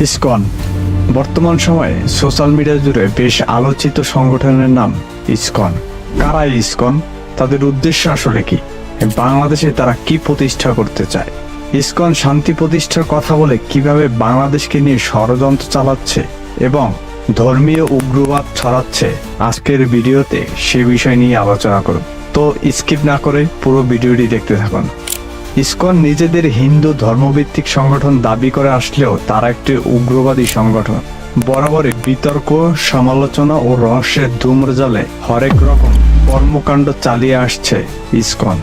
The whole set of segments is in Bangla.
ইসকন বর্তমান সময়ে সোশ্যাল মিডিয়া জুড়ে বেশ আলোচিত সংগঠনের নাম ইসকন। কারা ইসকন? তাদের উদ্দেশ্য আসলে কি? বাংলাদেশে তারা কি প্রতিষ্ঠা করতে চায়? ইসকন শান্তি প্রতিষ্ঠার কথা বলে কিভাবে বাংলাদেশকে নিয়ে ষড়যন্ত্র চালাচ্ছে এবং ধর্মীয় উগ্রবাদ ছড়াচ্ছে, আজকের ভিডিওতে সে বিষয় নিয়ে আলোচনা করব। তো স্কিপ না করে পুরো ভিডিওটি দেখতে থাকুন। ইসকন নিজেদের হিন্দু ধর্মভিত্তিক সংগঠন দাবি করে আসলেও তারা একটি উগ্রবাদী সংগঠন। বরাবরই বিতর্ক, সমালোচনা ও রহস্যের ধূম্রজালে হরেক রকম কর্মকাণ্ড চালিয়ে আসছে ইসকন।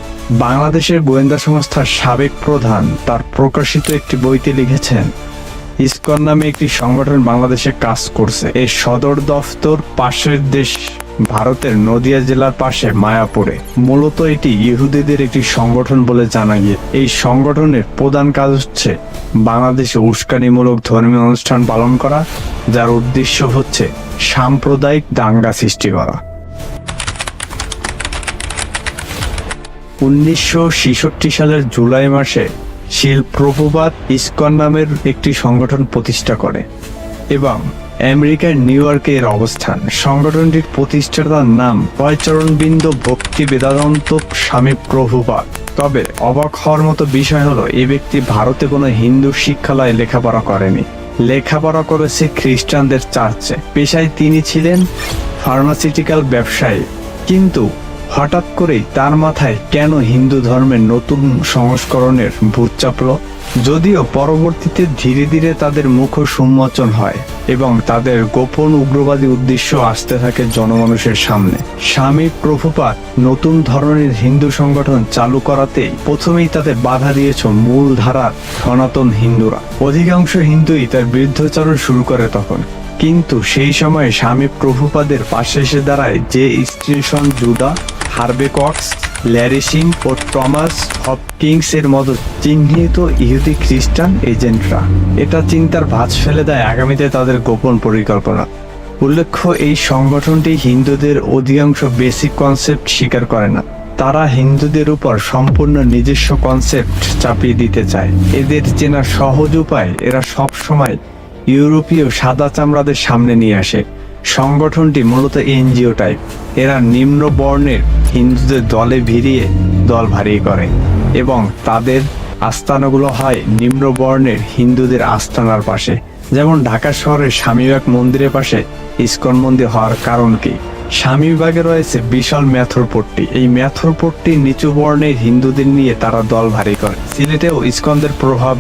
বাংলাদেশের গোয়েন্দা সংস্থার সাবেক প্রধান তার প্রকাশিত একটি বইতে লিখেছেন, ইসকন নামে একটি সংগঠন বাংলাদেশে কাজ করছে। এর সদর দফতর পাশের দেশ ভারতের নদিয়া জেলার পাশে মায়াপুরে। মূলত এটি ইহুদিদের একটি সংগঠন বলে জানা গিয়ে এই সংগঠনের প্রধান কাজ হচ্ছে বাংলাদেশে উস্কানিমূলক ধর্মীয় অনুষ্ঠান পালন করা, যার উদ্দেশ্য হচ্ছে সাম্প্রদায়িক দাঙ্গা সৃষ্টি করা। 1966 সালের জুলাই মাসে শিল প্রভুপাদ ইসকন নামের একটি সংগঠন প্রতিষ্ঠা করে এবং আমেরিকার নিউ ইয়র্কে এর অবস্থান। সংগঠনটির প্রতিষ্ঠাতার নাম পয়চরণবৃন্দ ভক্তি বেদান্ত স্বামী প্রভুপাদ। তবে অবাক হওয়ার মতো বিষয় হলো, এই ব্যক্তি ভারতে কোনো হিন্দু শিক্ষালয়ে লেখাপড়া করেনি, লেখাপড়া করেছে খ্রিস্টানদের চার্চে। পেশায় তিনি ছিলেন ফার্মাসিউটিক্যাল ব্যবসায়ী। কিন্তু হঠাৎ করেই তার মাথায় কেন হিন্দু ধর্মের নতুন সংস্করণের ভূত চাপল? যদিও পরবর্তীতে ধীরে ধীরে তাদের মুখোশ উন্মোচন হয় এবং তাদের গোপন উগ্রবাদী উদ্দেশ্য আসতে থাকে জনমানুষের সামনে। স্বামী প্রভুপাদ নতুন ধরনের হিন্দু সংগঠন চালু করাতেই প্রথমেই তাদের বাধা দিয়েছে মূল ধারার সনাতন হিন্দুরা। অধিকাংশ হিন্দুই তার বিরুদ্ধাচরণ শুরু করে তখন। কিন্তু সেই সময়ে স্বামী প্রভুপাদের পাশে এসে দাঁড়ায় যে Stinson, Judah, Harvey Cox, Larry Singh ও টমাস হপকিংস এর মতো চিহ্নিত ইহুদি খ্রিস্টান এজেন্টরা। এটা চিন্তার ভাঁজ ফেলে দেয় আগামীতে তাদের গোপন পরিকল্পনা। উল্লেখ্য, এই সংগঠনটি হিন্দুদের অধিকাংশ বেসিক কনসেপ্ট স্বীকার করে না। তারা হিন্দুদের উপর সম্পূর্ণ নিজস্ব কনসেপ্ট চাপিয়ে দিতে চায়। এদের চেনা সহজ উপায়, এরা সব সময় ইউরোপীয় সাদা চামড়াদের সামনে নিয়ে আসে। সংগঠনটি মূলত এনজিও টাইপ। এরা নিম্ন বর্ণের হিন্দুদের দলে ভিড়িয়ে দল ভারী করে এবং তাদের আস্তানাগুলো হয় নিম্ন বর্ণের হিন্দুদের আস্তানার পাশে। যেমন ঢাকা শহরের স্বামীবাগ মন্দিরের পাশে ইসকন মন্দির হওয়ার কারণ কি? স্বামীবাগে রয়েছে বিশাল মেথরপট্টি। এই মেথরপট্টি নিচু বর্ণের হিন্দুদের নিয়ে তারা দল ভারী করে। সিলেটেও ইসকনদের প্রভাব